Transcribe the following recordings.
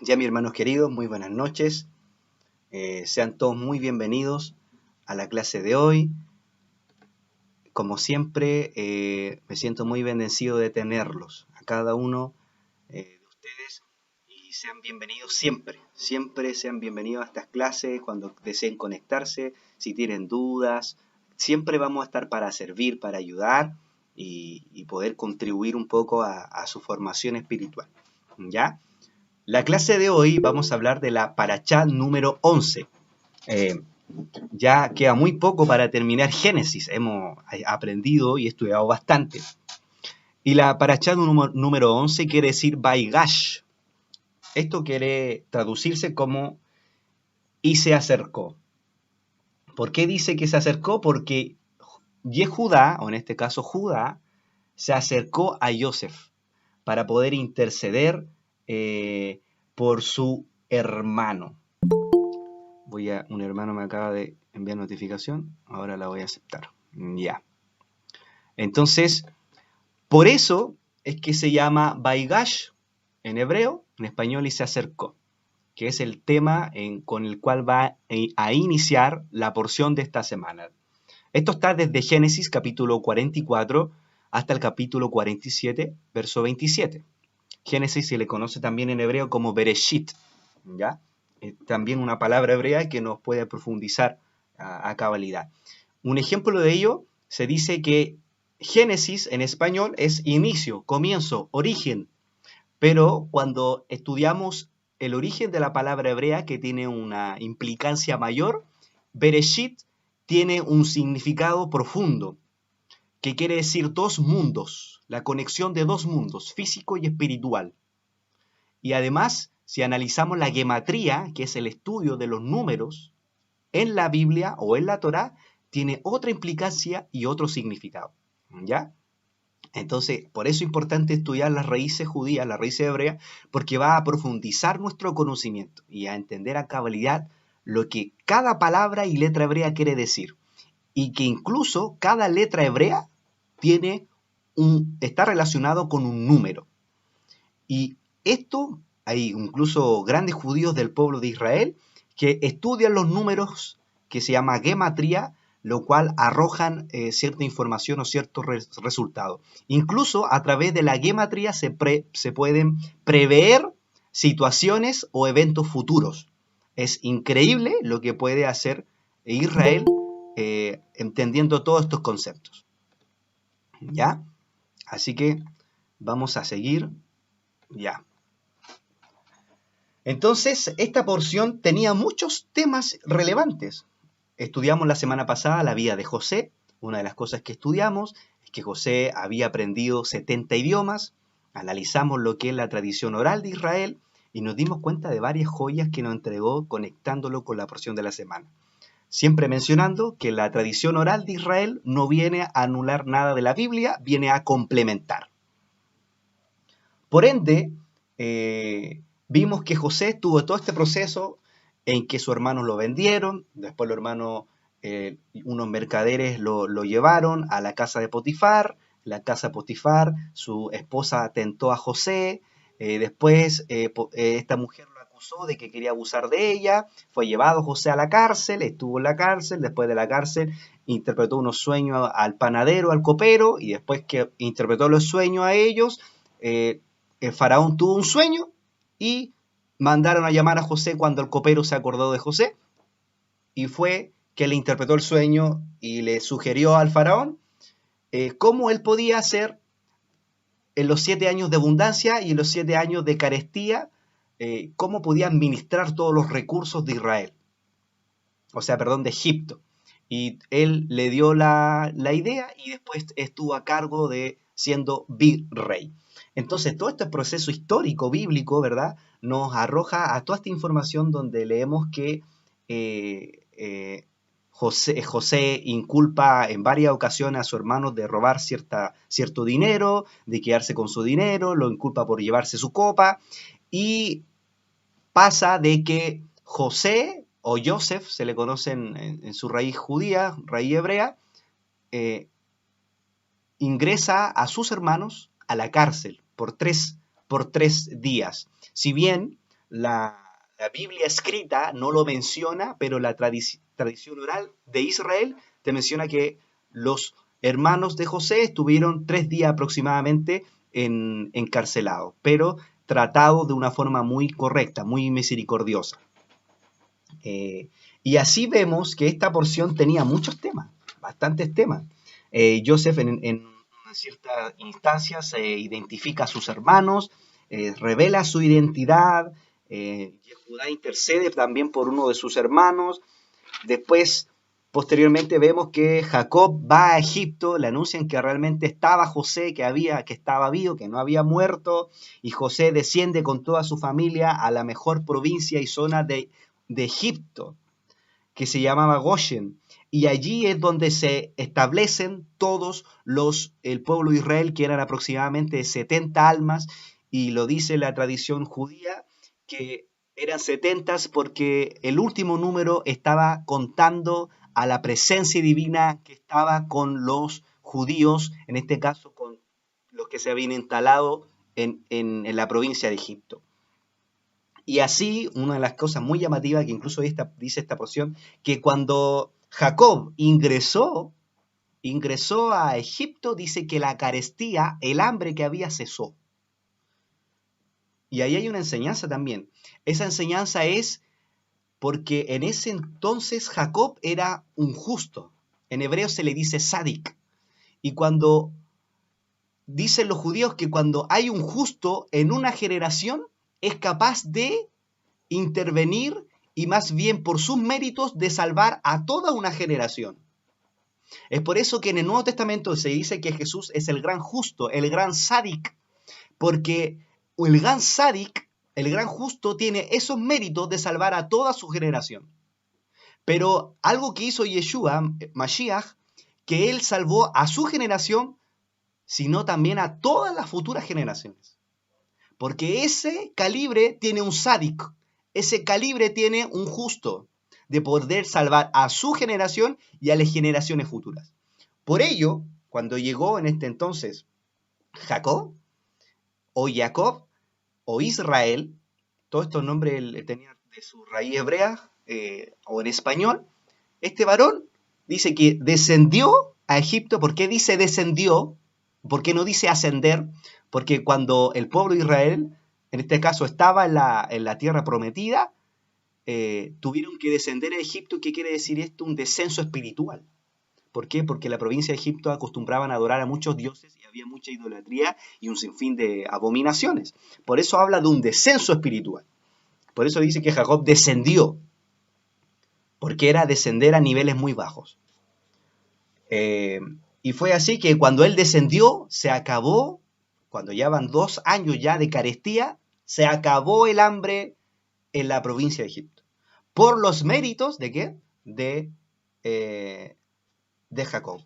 Ya mis hermanos queridos, muy buenas noches. Sean todos muy bienvenidos a la clase de hoy. Como siempre, me siento muy bendecido de tenerlos, a cada uno de ustedes, y sean bienvenidos siempre. Siempre sean bienvenidos a estas clases cuando deseen conectarse, si tienen dudas. Siempre vamos a estar para servir, para ayudar y poder contribuir un poco a su formación espiritual. ¿Ya? La clase de hoy vamos a hablar de la Parashá número 11. Eh, ya queda muy poco para terminar Génesis. Hemos aprendido y estudiado bastante. Y la Parashá número 11 quiere decir Baigash. Esto quiere traducirse como y se acercó. ¿Por qué dice que se acercó? Porque Yehudá, o en este caso Judá, se acercó a Yosef para poder interceder por su hermano. Un hermano me acaba de enviar notificación, ahora la voy a aceptar. Ya. Entonces, por eso es que se llama Baigash en hebreo, en español, y se acercó, que es el tema con el cual va a iniciar la porción de esta semana. Esto está desde Génesis capítulo 44 hasta el capítulo 47, verso 27. Génesis se le conoce también en hebreo como Bereshit, ¿ya? También una palabra hebrea que nos puede profundizar a cabalidad. Un ejemplo de ello se dice que Génesis en español es inicio, comienzo, origen, pero cuando estudiamos el origen de la palabra hebrea, que tiene una implicancia mayor, Bereshit tiene un significado profundo, que quiere decir dos mundos, la conexión de dos mundos, físico y espiritual. Y además, si analizamos la gematría, que es el estudio de los números, en la Biblia o en la Torá, tiene otra implicancia y otro significado. ¿Ya? Entonces, por eso es importante estudiar las raíces judías, las raíces hebreas, porque va a profundizar nuestro conocimiento y a entender a cabalidad lo que cada palabra y letra hebrea quiere decir. Y que incluso cada letra hebrea está relacionado con un número. Y esto, hay incluso grandes judíos del pueblo de Israel que estudian los números que se llama gematría, lo cual arrojan cierta información o ciertos resultados. Incluso a través de la gematría se pueden prever situaciones o eventos futuros. Es increíble lo que puede hacer Israel entendiendo todos estos conceptos. ¿Ya? Así que vamos a seguir. Ya. Entonces, esta porción tenía muchos temas relevantes. Estudiamos la semana pasada la vida de José. Una de las cosas que estudiamos es que José había aprendido 70 idiomas. Analizamos lo que es la tradición oral de Israel y nos dimos cuenta de varias joyas que nos entregó conectándolo con la porción de la semana. Siempre mencionando que la tradición oral de Israel no viene a anular nada de la Biblia, viene a complementar. Por ende, vimos que José tuvo todo este proceso en que sus hermanos lo vendieron, después los hermanos, unos mercaderes lo llevaron a la casa de Potifar, la casa de Potifar, su esposa tentó a José, después esta mujer lo acusó de que quería abusar de ella, fue llevado José a la cárcel, estuvo en la cárcel, después de la cárcel interpretó unos sueños al panadero, al copero, y después que interpretó los sueños a ellos, el faraón tuvo un sueño y mandaron a llamar a José cuando el copero se acordó de José, y fue que le interpretó el sueño y le sugirió al faraón cómo él podía hacer en los 7 años de abundancia y en los 7 años de carestía, cómo podía administrar todos los recursos de Israel, o sea, perdón, de Egipto. Y él le dio la idea y después estuvo a cargo de siendo virrey. Entonces, todo este proceso histórico, bíblico, ¿verdad?, nos arroja a toda esta información donde leemos que José inculpa en varias ocasiones a su hermano de robar cierto dinero, de quedarse con su dinero, lo inculpa por llevarse su copa, y pasa de que José, o Joseph, se le conoce en su raíz judía, raíz hebrea, ingresa a sus hermanos a la cárcel por tres días. Si bien la Biblia escrita no lo menciona, pero la tradición oral de Israel te menciona que los hermanos de José estuvieron 3 días aproximadamente encarcelados, pero tratados de una forma muy correcta, muy misericordiosa. Y así vemos que esta porción tenía muchos temas, bastantes temas. Joseph en ciertas instancias identifica a sus hermanos, revela su identidad, Judá intercede también por uno de sus hermanos. Después, posteriormente vemos que Jacob va a Egipto, le anuncian que realmente estaba José, que estaba vivo, que no había muerto, y José desciende con toda su familia a la mejor provincia y zona de Egipto, que se llamaba Goshen, y allí es donde se establecen el pueblo de Israel, que eran aproximadamente 70 almas, y lo dice la tradición judía, que eran 70 porque el último número estaba contando a la presencia divina que estaba con los judíos, en este caso con los que se habían instalado en la provincia de Egipto. Y así, una de las cosas muy llamativas que incluso dice esta porción, que cuando Jacob ingresó a Egipto, dice que la carestía, el hambre que había, cesó. Y ahí hay una enseñanza también. Esa enseñanza es porque en ese entonces Jacob era un justo. En hebreo se le dice sadik. Y cuando dicen los judíos que cuando hay un justo en una generación, es capaz de intervenir y más bien por sus méritos de salvar a toda una generación. Es por eso que en el Nuevo Testamento se dice que Jesús es el gran justo, el gran sádic, porque el gran sádic, el gran justo, tiene esos méritos de salvar a toda su generación. Pero algo que hizo Yeshua, Mashiach, que él salvó a su generación, sino también a todas las futuras generaciones. Porque ese calibre tiene un sádic, ese calibre tiene un justo de poder salvar a su generación y a las generaciones futuras. Por ello, cuando llegó en este entonces Jacob, o Jacob, o Israel, todos estos nombres tenían de su raíz hebrea, o en español, este varón dice que descendió a Egipto. ¿Por qué dice descendió? ¿Por qué no dice ascender? Porque cuando el pueblo de Israel, en este caso, estaba en la tierra prometida, tuvieron que descender a Egipto. ¿Qué quiere decir esto? Un descenso espiritual. ¿Por qué? Porque la provincia de Egipto acostumbraban a adorar a muchos dioses y había mucha idolatría y un sinfín de abominaciones. Por eso habla de un descenso espiritual. Por eso dice que Jacob descendió, porque era descender a niveles muy bajos. Y fue así que cuando él descendió, se acabó, cuando ya van 2 años ya de carestía, se acabó el hambre en la provincia de Egipto. Por los méritos de ¿qué? De Jacob.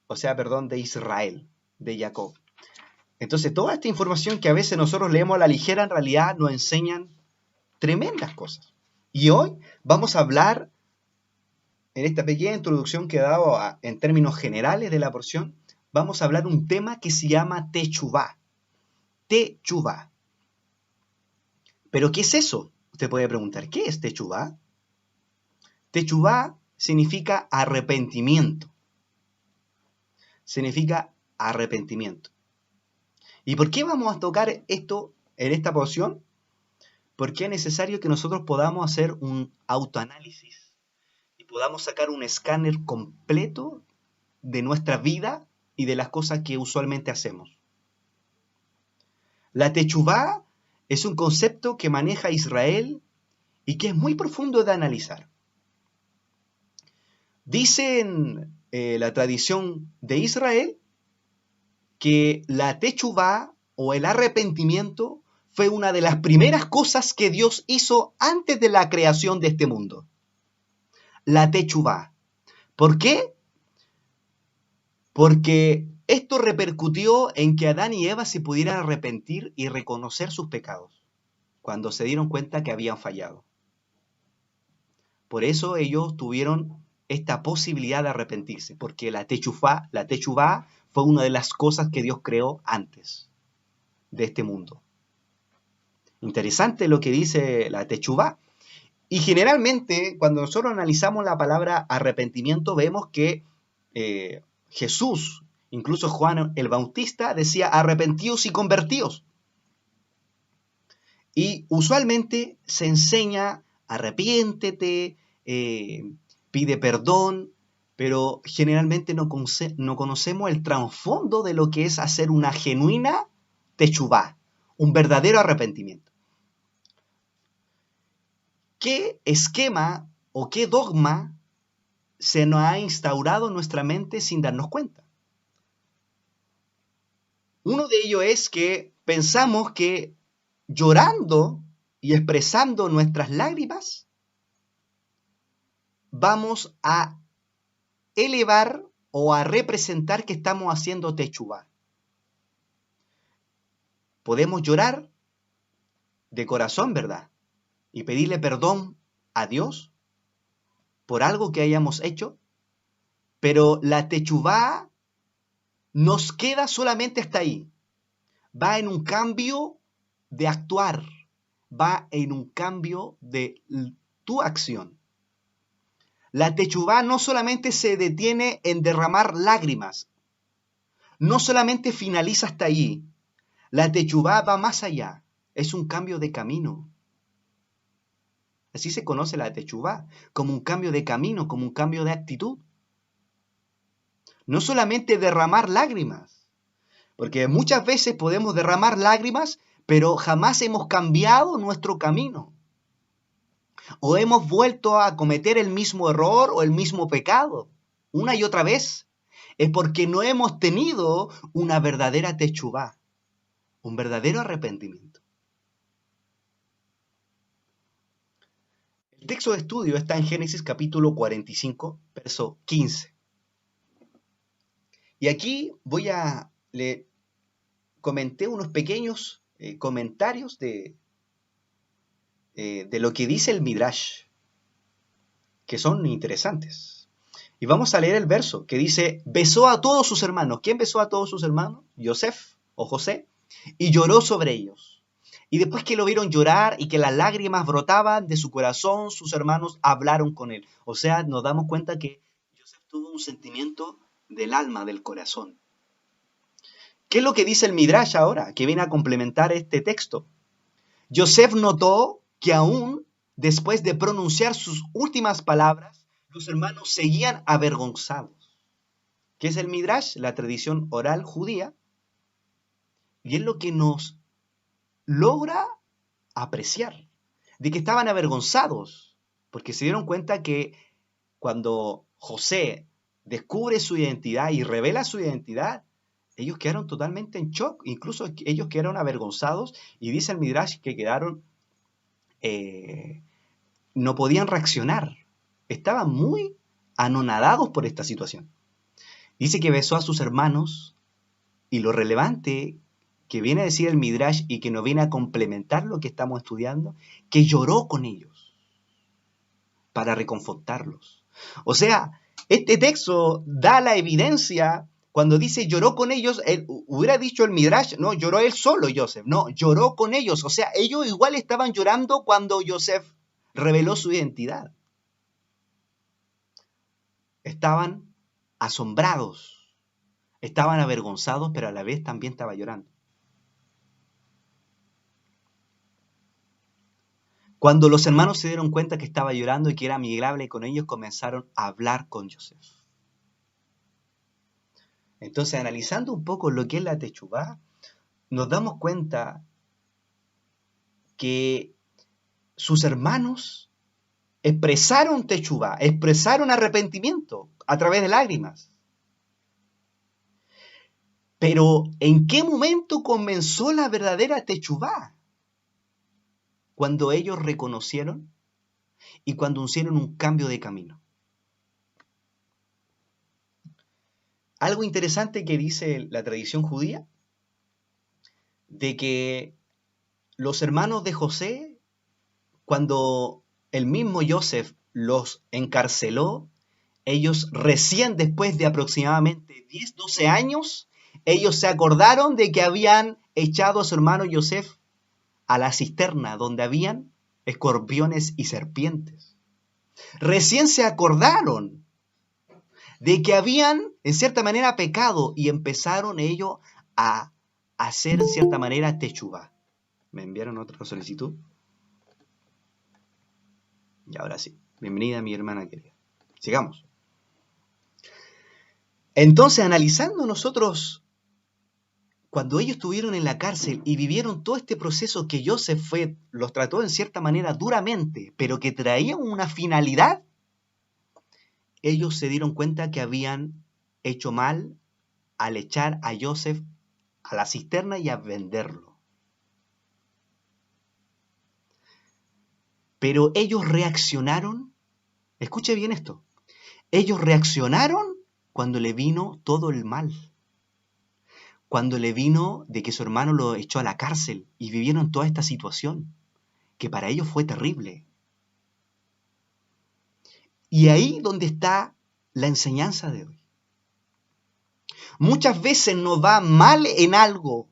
O sea, perdón, de Israel, de Jacob. Entonces, toda esta información que a veces nosotros leemos a la ligera, en realidad nos enseñan tremendas cosas. Y hoy vamos a hablar, en esta pequeña introducción que he dado en términos generales de la porción, vamos a hablar un tema que se llama Techuvá. Techuvá. ¿Pero qué es eso? Usted puede preguntar, ¿qué es Techuvá? Techuvá significa arrepentimiento. Significa arrepentimiento. ¿Y por qué vamos a tocar esto en esta porción? Porque es necesario que nosotros podamos hacer un autoanálisis y podamos sacar un escáner completo de nuestra vida y de las cosas que usualmente hacemos. La techuvá es un concepto que maneja Israel y que es muy profundo de analizar. Dice en la tradición de Israel que la techuvá o el arrepentimiento fue una de las primeras cosas que Dios hizo antes de la creación de este mundo. La techuvá. ¿Por qué? Porque esto repercutió en que Adán y Eva se pudieran arrepentir y reconocer sus pecados cuando se dieron cuenta que habían fallado. Por eso ellos tuvieron esta posibilidad de arrepentirse, porque la techuvá fue una de las cosas que Dios creó antes de este mundo. Interesante lo que dice la Techuvá. Y generalmente, cuando nosotros analizamos la palabra arrepentimiento, vemos que Jesús, incluso Juan el Bautista, decía arrepentíos y convertíos. Y usualmente se enseña arrepiéntete, pide perdón, pero generalmente no conocemos el trasfondo de lo que es hacer una genuina techuvá, un verdadero arrepentimiento. ¿Qué esquema o qué dogma se nos ha instaurado en nuestra mente sin darnos cuenta? Uno de ellos es que pensamos que llorando y expresando nuestras lágrimas, vamos a elevar o a representar que estamos haciendo techuvá. Podemos llorar de corazón, ¿verdad? Y pedirle perdón a Dios por algo que hayamos hecho, pero la techuvá nos queda solamente hasta ahí. Va en un cambio de actuar, va en un cambio de tu acción. La techuvá no solamente se detiene en derramar lágrimas, no solamente finaliza hasta ahí. La techuvá va más allá, es un cambio de camino. Así se conoce la techuvá, como un cambio de camino, como un cambio de actitud. No solamente derramar lágrimas, porque muchas veces podemos derramar lágrimas, pero jamás hemos cambiado nuestro camino. O hemos vuelto a cometer el mismo error o el mismo pecado, una y otra vez. Es porque no hemos tenido una verdadera techuvá, un verdadero arrepentimiento. El texto de estudio está en Génesis capítulo 45, verso 15. Y aquí le comenté unos pequeños comentarios de lo que dice el Midrash, que son interesantes. Y vamos a leer el verso que dice, besó a todos sus hermanos. ¿Quién besó a todos sus hermanos? Yosef o José. Y lloró sobre ellos. Y después que lo vieron llorar y que las lágrimas brotaban de su corazón, sus hermanos hablaron con él. O sea, nos damos cuenta que Yosef tuvo un sentimiento del alma, del corazón. ¿Qué es lo que dice el Midrash ahora, que viene a complementar este texto? Yosef notó que aún después de pronunciar sus últimas palabras, los hermanos seguían avergonzados. ¿Qué es el Midrash? La tradición oral judía. Y es lo que nos logra apreciar, de que estaban avergonzados, porque se dieron cuenta que cuando José descubre su identidad y revela su identidad, ellos quedaron totalmente en shock, incluso ellos quedaron avergonzados y dice el Midrash que quedaron, no podían reaccionar, estaban muy anonadados por esta situación. Dice que besó a sus hermanos y lo relevante que viene a decir el Midrash y que nos viene a complementar lo que estamos estudiando, que lloró con ellos para reconfortarlos. O sea, este texto da la evidencia. Cuando dice lloró con ellos, él hubiera dicho el Midrash, no, lloró él solo, Yosef. No, lloró con ellos. O sea, ellos igual estaban llorando cuando Yosef reveló su identidad. Estaban asombrados, estaban avergonzados, pero a la vez también estaba llorando. Cuando los hermanos se dieron cuenta que estaba llorando y que era amigable con ellos, comenzaron a hablar con Yosef. Entonces, analizando un poco lo que es la techuvá, nos damos cuenta que sus hermanos expresaron techuvá, expresaron arrepentimiento a través de lágrimas. Pero, ¿en qué momento comenzó la verdadera techuvá? Cuando ellos reconocieron y cuando hicieron un cambio de camino. Algo interesante que dice la tradición judía, de que los hermanos de José, cuando el mismo Yosef los encarceló, ellos recién después de aproximadamente 10, 12 años, ellos se acordaron de que habían echado a su hermano Yosef a la cisterna donde habían escorpiones y serpientes. Recién se acordaron de que habían, en cierta manera, pecado y empezaron ellos a hacer, en cierta manera, techubá. ¿Me enviaron otra solicitud? Y ahora sí. Bienvenida, mi hermana querida. Sigamos. Entonces, analizando nosotros, cuando ellos estuvieron en la cárcel y vivieron todo este proceso que Joseph los trató en cierta manera duramente, pero que traía una finalidad, ellos se dieron cuenta que habían hecho mal al echar a Joseph a la cisterna y a venderlo. Pero ellos reaccionaron, escuche bien esto, ellos reaccionaron cuando le vino todo el mal. Cuando le vino de que su hermano lo echó a la cárcel y vivieron toda esta situación, que para ellos fue terrible. Y ahí donde está la enseñanza de hoy. Muchas veces nos va mal en algo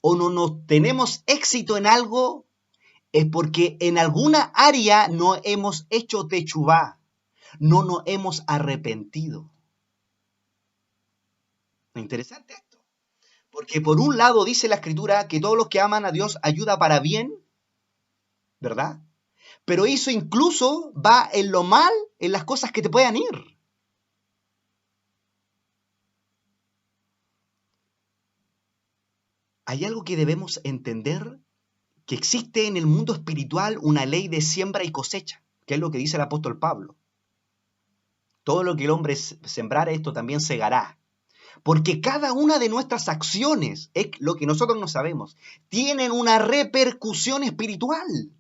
o no tenemos éxito en algo, es porque en alguna área no hemos hecho techubá, no nos hemos arrepentido. Interesante esto. Porque por un lado dice la Escritura que todos los que aman a Dios ayuda para bien, ¿verdad? Pero eso incluso va en lo mal, en las cosas que te puedan ir. Hay algo que debemos entender, que existe en el mundo espiritual una ley de siembra y cosecha, que es lo que dice el apóstol Pablo. Todo lo que el hombre sembrare, esto también segará. Porque cada una de nuestras acciones, es lo que nosotros no sabemos, tienen una repercusión espiritual.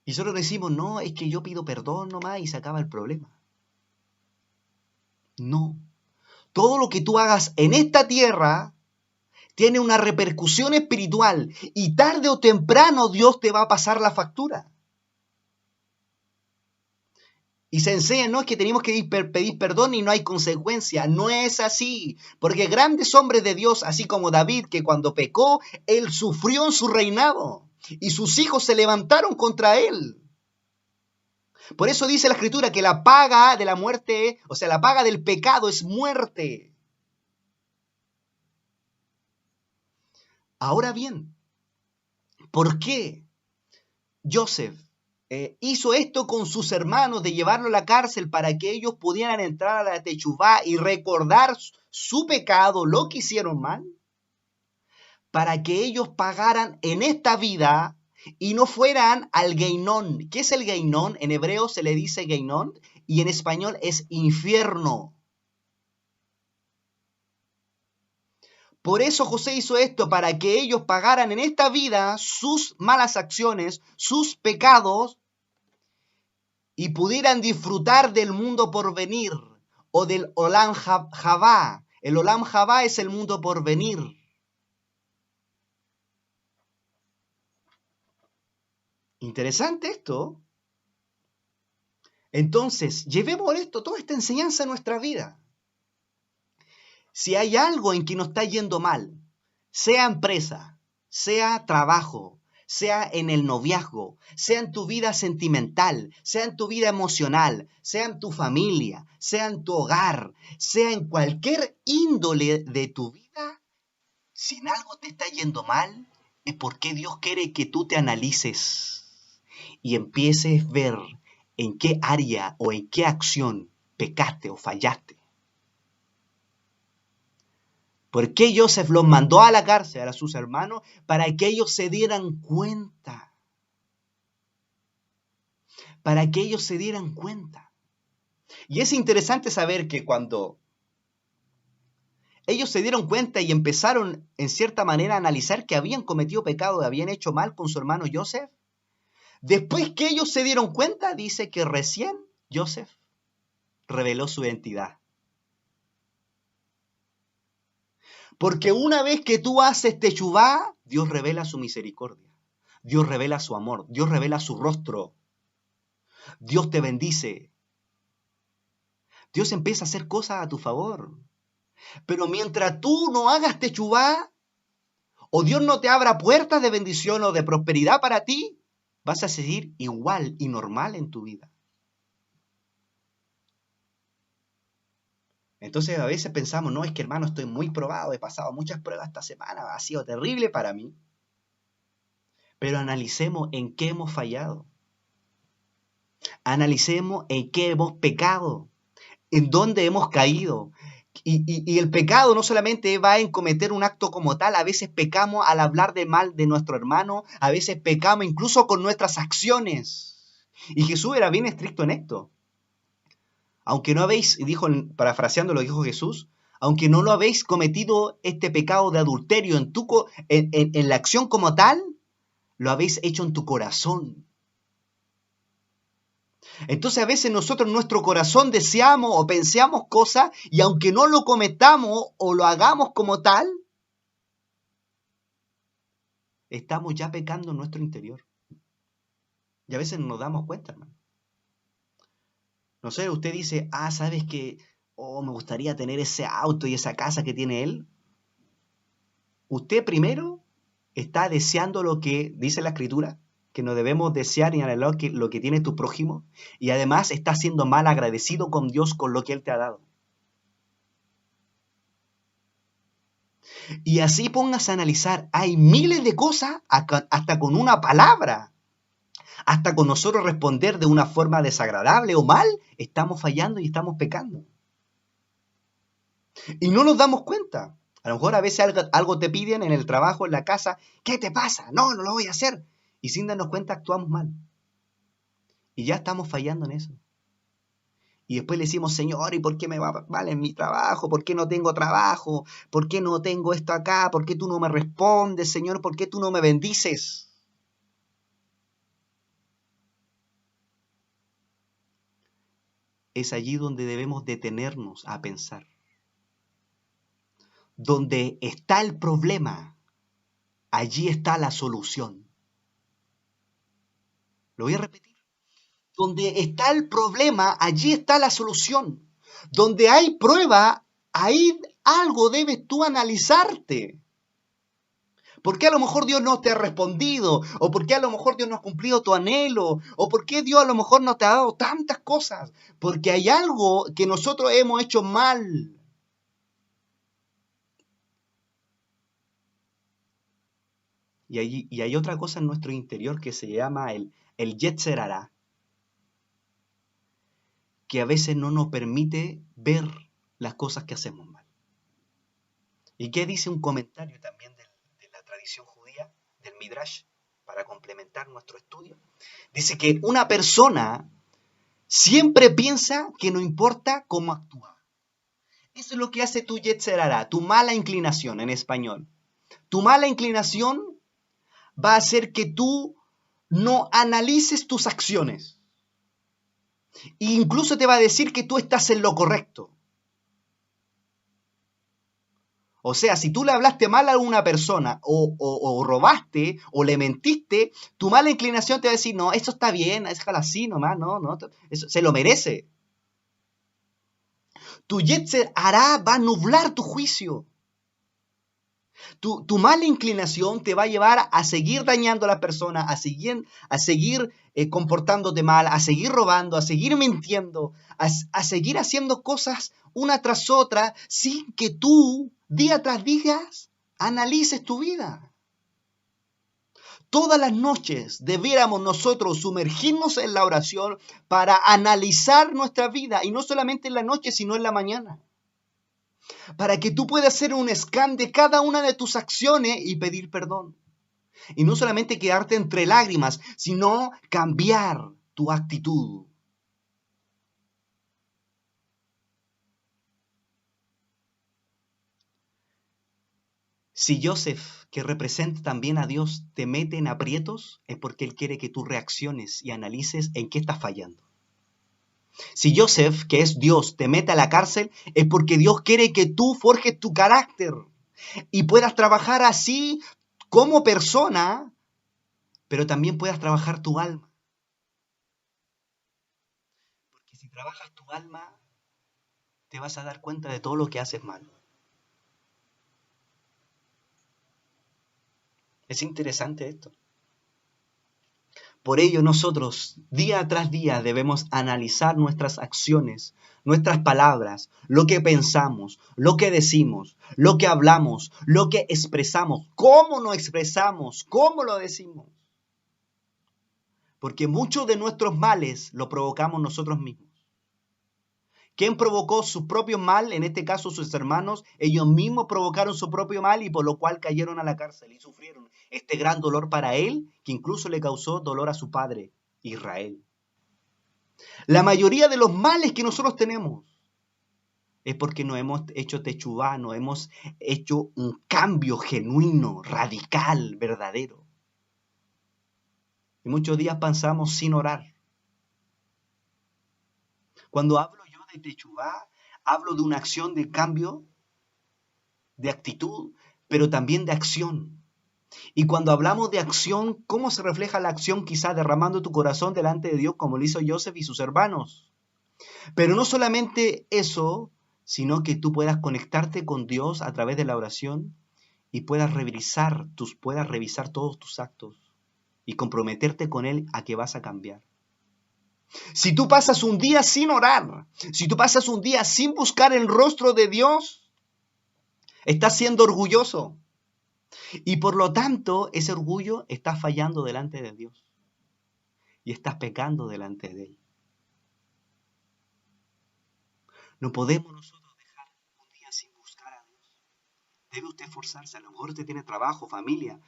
Y nosotros decimos, no, es que yo pido perdón nomás y se acaba el problema. No. Todo lo que tú hagas en esta tierra tiene una repercusión espiritual y tarde o temprano Dios te va a pasar la factura. Y se enseña, no es que tenemos que pedir perdón y no hay consecuencia. No es así. Porque grandes hombres de Dios, así como David, que cuando pecó, él sufrió en su reinado. Y sus hijos se levantaron contra él. Por eso dice la Escritura que la paga de la muerte, o sea, la paga del pecado es muerte. Ahora bien, ¿por qué Joseph hizo esto con sus hermanos de llevarlo a la cárcel para que ellos pudieran entrar a la techuvá y recordar su pecado, lo que hicieron mal? Para que ellos pagaran en esta vida y no fueran al Geinón. ¿Qué es el Geinón? En hebreo se le dice Geinón y en español es infierno. Por eso José hizo esto, para que ellos pagaran en esta vida sus malas acciones, sus pecados, y pudieran disfrutar del mundo por venir, o del Olam Jabá. El Olam Jabá es el mundo por venir. Interesante esto. Entonces, llevemos esto, toda esta enseñanza a nuestra vida. Si hay algo en que nos está yendo mal, sea empresa, sea trabajo, sea en el noviazgo, sea en tu vida sentimental, sea en tu vida emocional, sea en tu familia, sea en tu hogar, sea en cualquier índole de tu vida, si en algo te está yendo mal, es porque Dios quiere que tú te analices y empieces a ver en qué área o en qué acción pecaste o fallaste. ¿Por qué Joseph los mandó a la cárcel a sus hermanos? Para que ellos se dieran cuenta. Para que ellos se dieran cuenta. Y es interesante saber que cuando ellos se dieron cuenta y empezaron en cierta manera a analizar que habían cometido pecado, habían hecho mal con su hermano Joseph, después que ellos se dieron cuenta, dice que recién Joseph reveló su identidad. Porque una vez que tú haces techubá, Dios revela su misericordia. Dios revela su amor. Dios revela su rostro. Dios te bendice. Dios empieza a hacer cosas a tu favor. Pero mientras tú no hagas techubá, o Dios no te abra puertas de bendición o de prosperidad para ti, vas a seguir igual y normal en tu vida. Entonces a veces pensamos, no, es que hermano, estoy muy probado, he pasado muchas pruebas esta semana, ha sido terrible para mí. Pero analicemos en qué hemos fallado. Analicemos en qué hemos pecado, en dónde hemos caído. Y el pecado no solamente va en cometer un acto como tal, a veces pecamos al hablar de mal de nuestro hermano, a veces pecamos incluso con nuestras acciones. Y Jesús era bien estricto en esto. Aunque no habéis, dijo, parafraseando lo que dijo Jesús, aunque no lo habéis cometido este pecado de adulterio en la acción como tal, lo habéis hecho en tu corazón. Entonces a veces nosotros en nuestro corazón deseamos o pensamos cosas y aunque no lo cometamos o lo hagamos como tal, estamos ya pecando en nuestro interior. Y a veces no nos damos cuenta, hermano. No sé, usted dice, ¿sabes qué? Oh, me gustaría tener ese auto y esa casa que tiene él. Usted primero está deseando lo que dice la Escritura, que no debemos desear ni anhelar lo que tiene tu prójimo, y además está siendo mal agradecido con Dios con lo que Él te ha dado. Y así pongas a analizar, hay miles de cosas, hasta con una palabra, hasta con nosotros responder de una forma desagradable o mal, estamos fallando y estamos pecando. Y no nos damos cuenta. A lo mejor a veces algo te piden en el trabajo, en la casa, ¿qué te pasa? No, no lo voy a hacer. Y sin darnos cuenta actuamos mal. Y ya estamos fallando en eso. Y después le decimos, Señor, ¿y por qué me va mal en mi trabajo? ¿Por qué no tengo trabajo? ¿Por qué no tengo esto acá? ¿Por qué tú no me respondes, Señor? ¿Por qué tú no me bendices? Es allí donde debemos detenernos a pensar. Donde está el problema, allí está la solución. Lo voy a repetir. Donde está el problema, allí está la solución. Donde hay prueba, ahí algo debes tú analizarte. ¿Por qué a lo mejor Dios no te ha respondido? ¿O por qué a lo mejor Dios no ha cumplido tu anhelo? ¿O por qué Dios a lo mejor no te ha dado tantas cosas? Porque hay algo que nosotros hemos hecho mal. Y hay otra cosa en nuestro interior que se llama el Yetzer Hará, que a veces no nos permite ver las cosas que hacemos mal. ¿Y qué dice un comentario también de la tradición judía, del Midrash, para complementar nuestro estudio? Dice que una persona siempre piensa que no importa cómo actúa. Eso es lo que hace tu Yetzer Hará, tu mala inclinación en español. Tu mala inclinación va a hacer que tú no analices tus acciones. E incluso te va a decir que tú estás en lo correcto. O sea, si tú le hablaste mal a una persona o robaste o le mentiste, tu mala inclinación te va a decir, no, eso está bien, déjala así nomás, no, eso se lo merece. Tu Yetzer Hará va a nublar tu juicio. Tu mala inclinación te va a llevar a seguir dañando a la persona, a seguir comportándote mal, a seguir robando, a seguir mintiendo, a seguir haciendo cosas una tras otra sin que tú, día tras día, analices tu vida. Todas las noches debiéramos nosotros sumergirnos en la oración para analizar nuestra vida, y no solamente en la noche, sino en la mañana. Para que tú puedas hacer un scan de cada una de tus acciones y pedir perdón. Y no solamente quedarte entre lágrimas, sino cambiar tu actitud. Si Joseph, que representa también a Dios, te mete en aprietos, es porque Él quiere que tú reacciones y analices en qué estás fallando. Si Joseph, que es Dios, te mete a la cárcel, es porque Dios quiere que tú forjes tu carácter y puedas trabajar así como persona, pero también puedas trabajar tu alma. Porque si trabajas tu alma, te vas a dar cuenta de todo lo que haces mal. Es interesante esto. Por ello nosotros día tras día debemos analizar nuestras acciones, nuestras palabras, lo que pensamos, lo que decimos, lo que hablamos, lo que expresamos, cómo nos expresamos, cómo lo decimos. Porque muchos de nuestros males lo provocamos nosotros mismos. ¿Quién provocó su propio mal? En este caso sus hermanos. Ellos mismos provocaron su propio mal y por lo cual cayeron a la cárcel y sufrieron este gran dolor para él, que incluso le causó dolor a su padre, Israel. La mayoría de los males que nosotros tenemos es porque nos hemos hecho techubá, nos hemos hecho un cambio genuino, radical, verdadero. Y muchos días pasamos sin orar. Cuando hablo yo de techubá, hablo de una acción de cambio, de actitud, pero también de acción. Y cuando hablamos de acción, ¿cómo se refleja la acción? Quizás derramando tu corazón delante de Dios como lo hizo Joseph y sus hermanos. Pero no solamente eso, sino que tú puedas conectarte con Dios a través de la oración y puedas revisar todos tus actos y comprometerte con Él a que vas a cambiar. Si tú pasas un día sin orar, si tú pasas un día sin buscar el rostro de Dios, estás siendo orgulloso. Y por lo tanto, ese orgullo está fallando delante de Dios. Y estás pecando delante de Él. No podemos nosotros dejar un día sin buscar a Dios. Debe usted esforzarse. A lo mejor usted tiene trabajo, familia,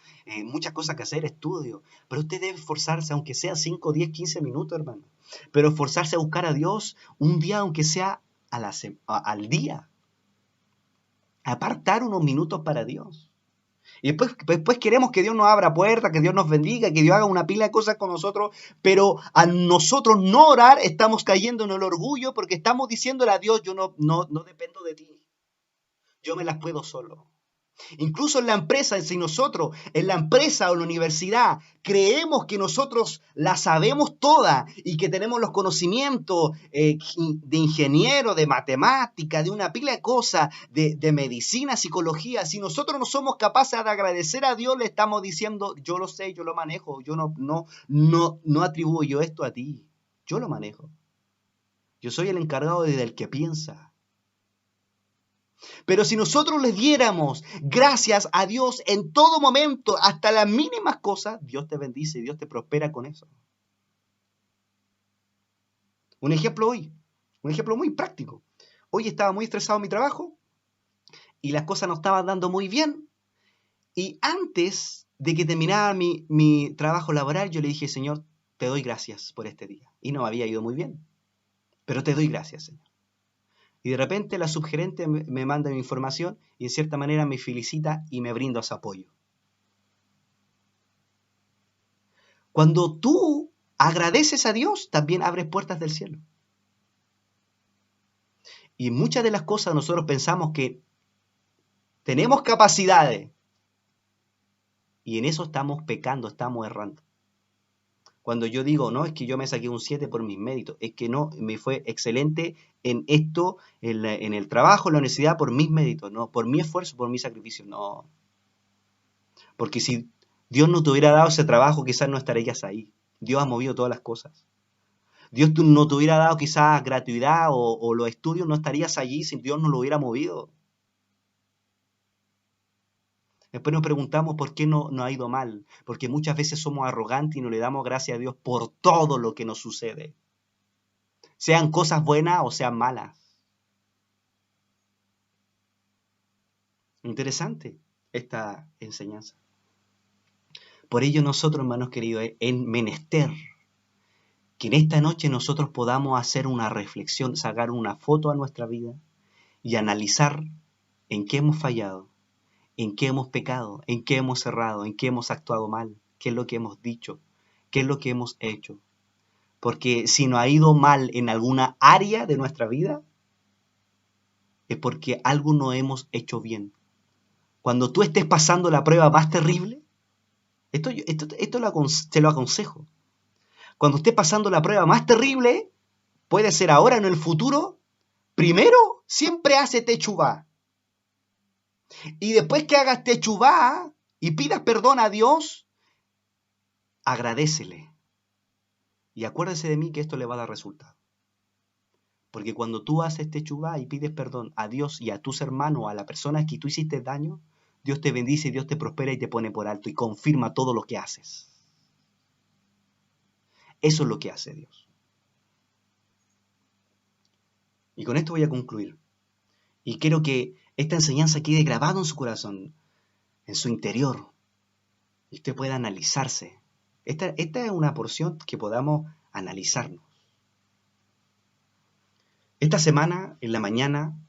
muchas cosas que hacer, estudio. Pero usted debe esforzarse, aunque sea 5, 10, 15 minutos, hermano. Pero esforzarse a buscar a Dios un día, aunque sea al día. Apartar unos minutos para Dios. Y después queremos que Dios nos abra puertas, que Dios nos bendiga, que Dios haga una pila de cosas con nosotros, pero a nosotros no orar estamos cayendo en el orgullo porque estamos diciéndole a Dios, yo no dependo de ti, yo me las puedo solo. Incluso en la empresa, si nosotros en la empresa o en la universidad creemos que nosotros la sabemos toda y que tenemos los conocimientos de ingeniero, de matemática, de una pila de cosas, de medicina, psicología, si nosotros no somos capaces de agradecer a Dios, le estamos diciendo, yo lo sé, yo lo manejo, yo no atribuyo esto a ti, yo lo manejo. Yo soy el encargado del que piensa. Pero si nosotros le diéramos gracias a Dios en todo momento, hasta las mínimas cosas, Dios te bendice y Dios te prospera con eso. Un ejemplo muy práctico. Hoy estaba muy estresado en mi trabajo y las cosas no estaban dando muy bien. Y antes de que terminara mi trabajo laboral, yo le dije, Señor, te doy gracias por este día. Y no me había ido muy bien, pero te doy gracias, Señor. Y de repente la subgerente me manda mi información y en cierta manera me felicita y me brinda su apoyo. Cuando tú agradeces a Dios, también abres puertas del cielo. Y muchas de las cosas nosotros pensamos que tenemos capacidades y en eso estamos pecando, estamos errando. Cuando yo digo, no, es que yo me saqué un 7 por mis méritos, es que no, me fue excelente en esto, en el trabajo, en la universidad, por mis méritos, no, por mi esfuerzo, por mi sacrificio, no. Porque si Dios no te hubiera dado ese trabajo, quizás no estarías ahí. Dios ha movido todas las cosas. Dios no te hubiera dado quizás gratuidad o los estudios, no estarías allí si Dios no lo hubiera movido. Después nos preguntamos por qué no ha ido mal, porque muchas veces somos arrogantes y no le damos gracias a Dios por todo lo que nos sucede, sean cosas buenas o sean malas. Interesante esta enseñanza. Por ello nosotros, hermanos queridos, es menester que en esta noche nosotros podamos hacer una reflexión, sacar una foto a nuestra vida y analizar en qué hemos fallado, en qué hemos pecado, en qué hemos errado, en qué hemos actuado mal, qué es lo que hemos dicho, qué es lo que hemos hecho. Porque si nos ha ido mal en alguna área de nuestra vida, es porque algo no hemos hecho bien. Cuando tú estés pasando la prueba más terrible, esto te lo aconsejo. Cuando estés pasando la prueba más terrible, puede ser ahora o en el futuro, primero siempre hace techubá. Y después que hagas techubá, y pidas perdón a Dios, agradécele. Y acuérdese de mí que esto le va a dar resultado. Porque cuando tú haces techubá y pides perdón a Dios y a tus hermanos, a la persona que tú hiciste daño, Dios te bendice, Dios te prospera y te pone por alto y confirma todo lo que haces. Eso es lo que hace Dios. Y con esto voy a concluir. Y quiero que esta enseñanza quede grabada en su corazón, en su interior, y usted pueda analizarse. Esta es una porción que podamos analizarnos. Esta semana, en la mañana,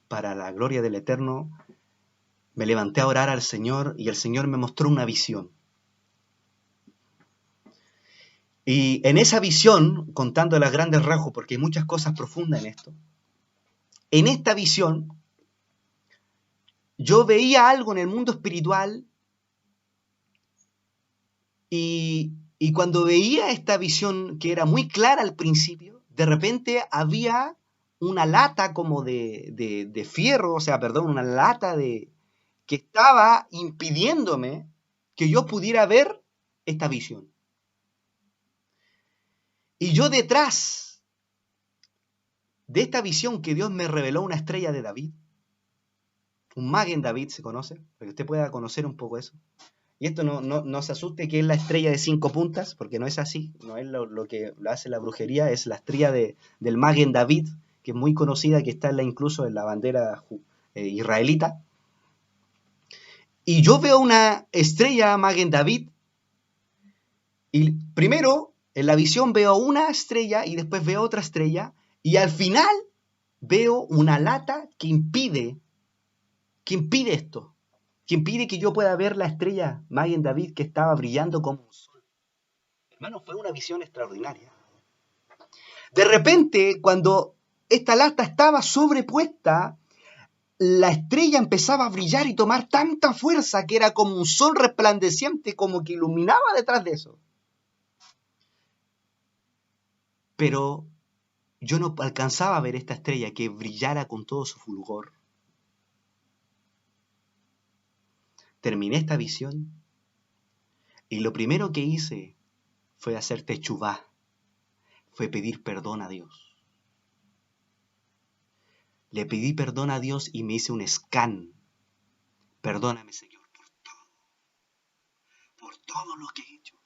para la gloria del Eterno, me levanté a orar al Señor y el Señor me mostró una visión. Y en esa visión, contando las grandes rasgos, porque hay muchas cosas profundas en esto, en esta visión, yo veía algo en el mundo espiritual y cuando veía esta visión, que era muy clara al principio, de repente había una lata como de fierro, o sea, perdón, una lata que estaba impidiéndome que yo pudiera ver esta visión. Y yo detrás de esta visión que Dios me reveló, una estrella de David, un Magen David se conoce, para que usted pueda conocer un poco eso. Y esto no se asuste que es la estrella de 5 puntas, porque no es así, no es lo que lo hace la brujería, es la estrella del Magen David, que es muy conocida, que está incluso en la bandera israelita. Y yo veo una estrella Magen David, y primero en la visión veo una estrella y después veo otra estrella, y al final veo una lata que impide esto, que impide que yo pueda ver la estrella Magen David que estaba brillando como un sol. Hermano, fue una visión extraordinaria. De repente, cuando esta lata estaba sobrepuesta, la estrella empezaba a brillar y tomar tanta fuerza que era como un sol resplandeciente, como que iluminaba detrás de eso. Pero yo no alcanzaba a ver esta estrella que brillara con todo su fulgor. Terminé esta visión y lo primero que hice fue hacer techubá, fue pedir perdón a Dios. Le pedí perdón a Dios y me hice un scan. Perdóname, Señor, por todo lo que he hecho.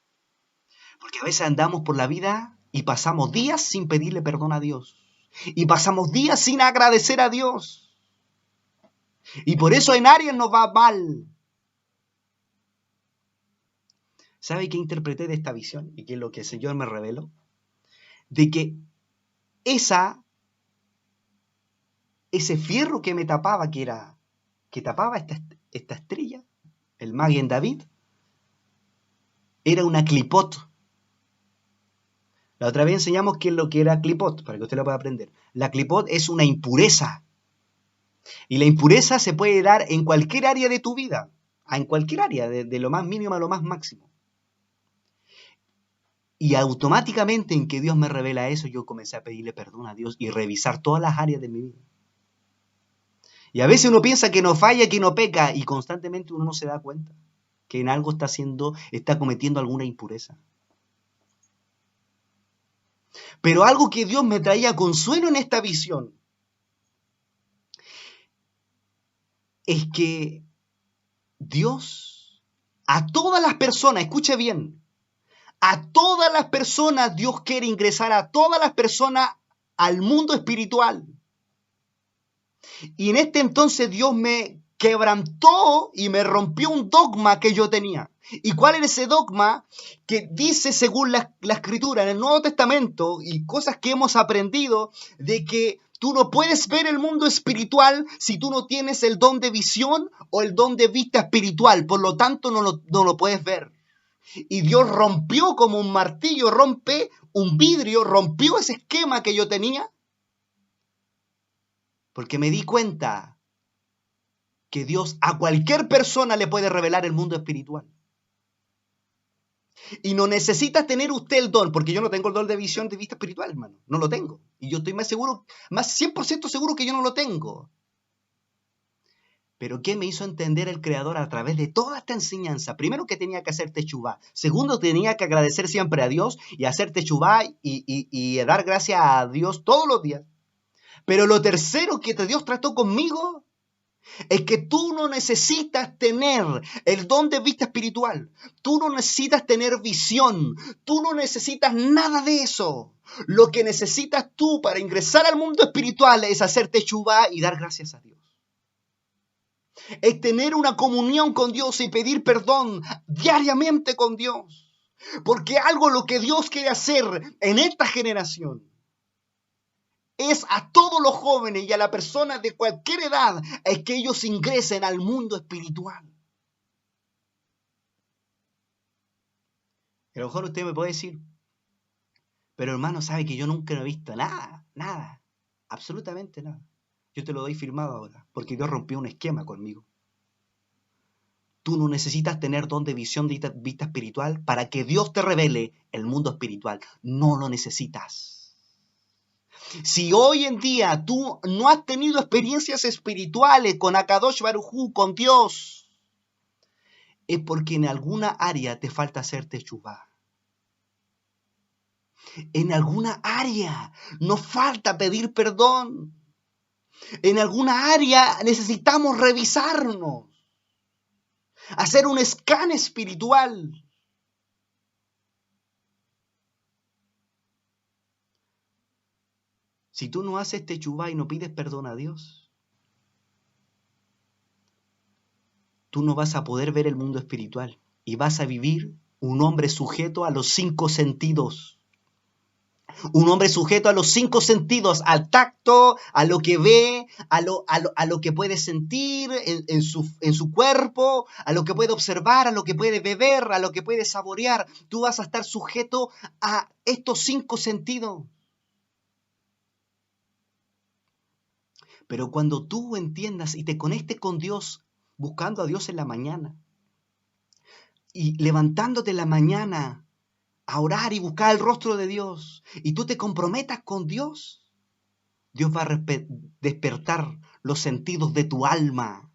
Porque a veces andamos por la vida y pasamos días sin pedirle perdón a Dios. Y pasamos días sin agradecer a Dios. Y por eso en áreas nos va mal. ¿Sabe qué interpreté de esta visión? Y qué es lo que el Señor me reveló. De que ese fierro que me tapaba, que tapaba esta estrella, el Magen David, era una clipot. La otra vez enseñamos qué es lo que era clipot, para que usted lo pueda aprender. La clipot es una impureza. Y la impureza se puede dar en cualquier área de tu vida. En cualquier área, de lo más mínimo a lo más máximo. Y automáticamente en que Dios me revela eso, yo comencé a pedirle perdón a Dios y revisar todas las áreas de mi vida. Y a veces uno piensa que no falla, que no peca, y constantemente uno no se da cuenta que en algo está cometiendo alguna impureza. Pero algo que Dios me traía consuelo en esta visión es que Dios, a todas las personas, escuche bien, a todas las personas Dios quiere ingresar, a todas las personas al mundo espiritual. Y en este entonces Dios me quebrantó y me rompió un dogma que yo tenía. ¿Y cuál era ese dogma? Que dice, según la Escritura en el Nuevo Testamento, y cosas que hemos aprendido, de que tú no puedes ver el mundo espiritual si tú no tienes el don de visión o el don de vista espiritual. Por lo tanto, no lo puedes ver. Y Dios rompió como un martillo, rompe un vidrio, rompió ese esquema que yo tenía. Porque me di cuenta que Dios a cualquier persona le puede revelar el mundo espiritual. Y no necesita tener usted el don, porque yo no tengo el don de visión de vista espiritual, hermano. No lo tengo. Y yo estoy más 100% seguro que yo no lo tengo. Pero ¿qué me hizo entender el Creador a través de toda esta enseñanza? Primero, que tenía que hacer techubá. Segundo, tenía que agradecer siempre a Dios y hacer techubá y dar gracias a Dios todos los días. Pero lo tercero que Dios trató conmigo es que tú no necesitas tener el don de vista espiritual. Tú no necesitas tener visión. Tú no necesitas nada de eso. Lo que necesitas tú para ingresar al mundo espiritual es hacer techubá y dar gracias a Dios. Es tener una comunión con Dios y pedir perdón diariamente con Dios. Porque algo lo que Dios quiere hacer en esta generación es a todos los jóvenes y a las personas de cualquier edad, es que ellos ingresen al mundo espiritual. A lo mejor usted me puede decir, pero hermano, sabe que yo nunca he visto nada, absolutamente nada. Yo te lo doy firmado ahora, porque Dios rompió un esquema conmigo. Tú no necesitas tener don de visión de vista espiritual para que Dios te revele el mundo espiritual. No lo necesitas. Si hoy en día tú no has tenido experiencias espirituales con Akadosh Baruj Hu, con Dios, es porque en alguna área te falta hacer techubá. En alguna área nos falta pedir perdón. En alguna área necesitamos revisarnos, hacer un escáner espiritual. Si tú no haces techubá y no pides perdón a Dios, tú no vas a poder ver el mundo espiritual y vas a vivir un hombre sujeto a los 5 sentidos. Un hombre sujeto a los 5 sentidos, al tacto, a lo que ve, a lo que puede sentir en su cuerpo, a lo que puede observar, a lo que puede beber, a lo que puede saborear. Tú vas a estar sujeto a estos 5 sentidos. Pero cuando tú entiendas y te conectes con Dios, buscando a Dios en la mañana, y levantándote en la mañana a orar y buscar el rostro de Dios, y tú te comprometas con Dios, Dios va a despertar los sentidos de tu alma.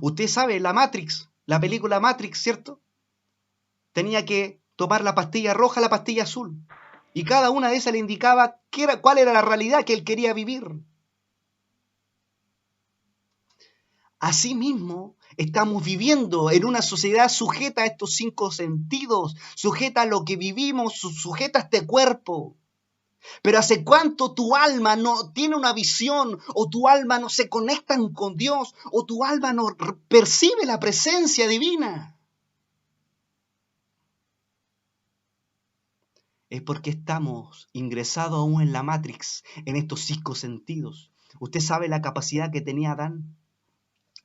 Usted sabe, la Matrix, la película Matrix, ¿cierto? Tenía que tomar la pastilla roja, la pastilla azul, y cada una de esas le indicaba cuál era la realidad que él quería vivir. Asimismo, estamos viviendo en una sociedad sujeta a estos 5 sentidos, sujeta a lo que vivimos, sujeta a este cuerpo. Pero ¿hace cuánto tu alma no tiene una visión, o tu alma no se conecta con Dios, o tu alma no percibe la presencia divina? Es porque estamos ingresados aún en la Matrix, en estos 5 sentidos. ¿Usted sabe la capacidad que tenía Adán?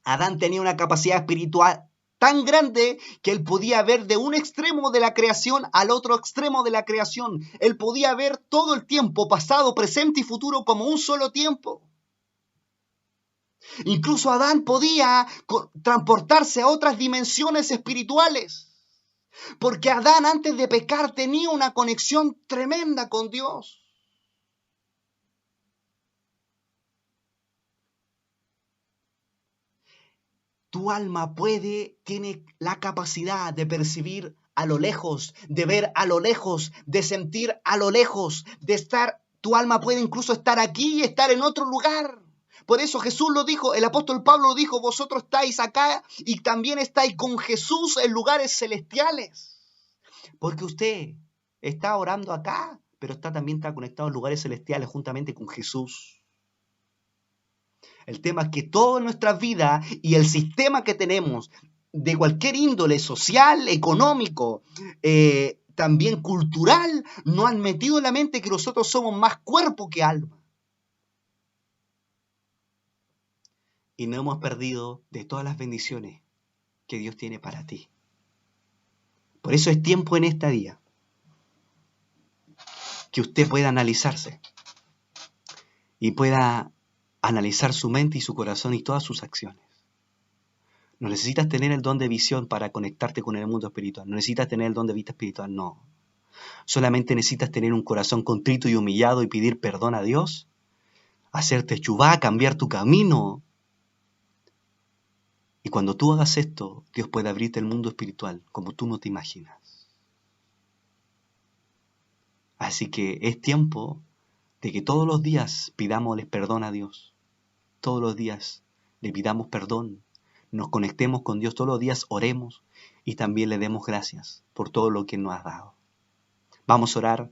Adán tenía una capacidad espiritual tan grande que él podía ver de un extremo de la creación al otro extremo de la creación. Él podía ver todo el tiempo, pasado, presente y futuro, como un solo tiempo. Incluso Adán podía transportarse a otras dimensiones espirituales, porque Adán, antes de pecar, tenía una conexión tremenda con Dios. Tu alma tiene la capacidad de percibir a lo lejos, de ver a lo lejos, de sentir a lo lejos, de estar. Tu alma puede incluso estar aquí y estar en otro lugar. Por eso Jesús lo dijo, el apóstol Pablo lo dijo, vosotros estáis acá y también estáis con Jesús en lugares celestiales. Porque usted está orando acá, pero también está conectado en lugares celestiales juntamente con Jesús. El tema es que toda nuestra vida y el sistema que tenemos de cualquier índole social, económico, también cultural, nos han metido en la mente que nosotros somos más cuerpo que alma. Y nos hemos perdido de todas las bendiciones que Dios tiene para ti. Por eso es tiempo en este día que usted pueda analizarse y pueda analizar su mente y su corazón y todas sus acciones. No necesitas tener el don de visión para conectarte con el mundo espiritual. No necesitas tener el don de vista espiritual, no. Solamente necesitas tener un corazón contrito y humillado y pedir perdón a Dios, hacerte techubá, cambiar tu camino Y cuando tú hagas esto, Dios puede abrirte el mundo espiritual como tú no te imaginas. Así que es tiempo de que todos los días pidámosle perdón a Dios. Todos los días le pidamos perdón. Nos conectemos con Dios todos los días, oremos y también le demos gracias por todo lo que nos ha dado. Vamos a orar.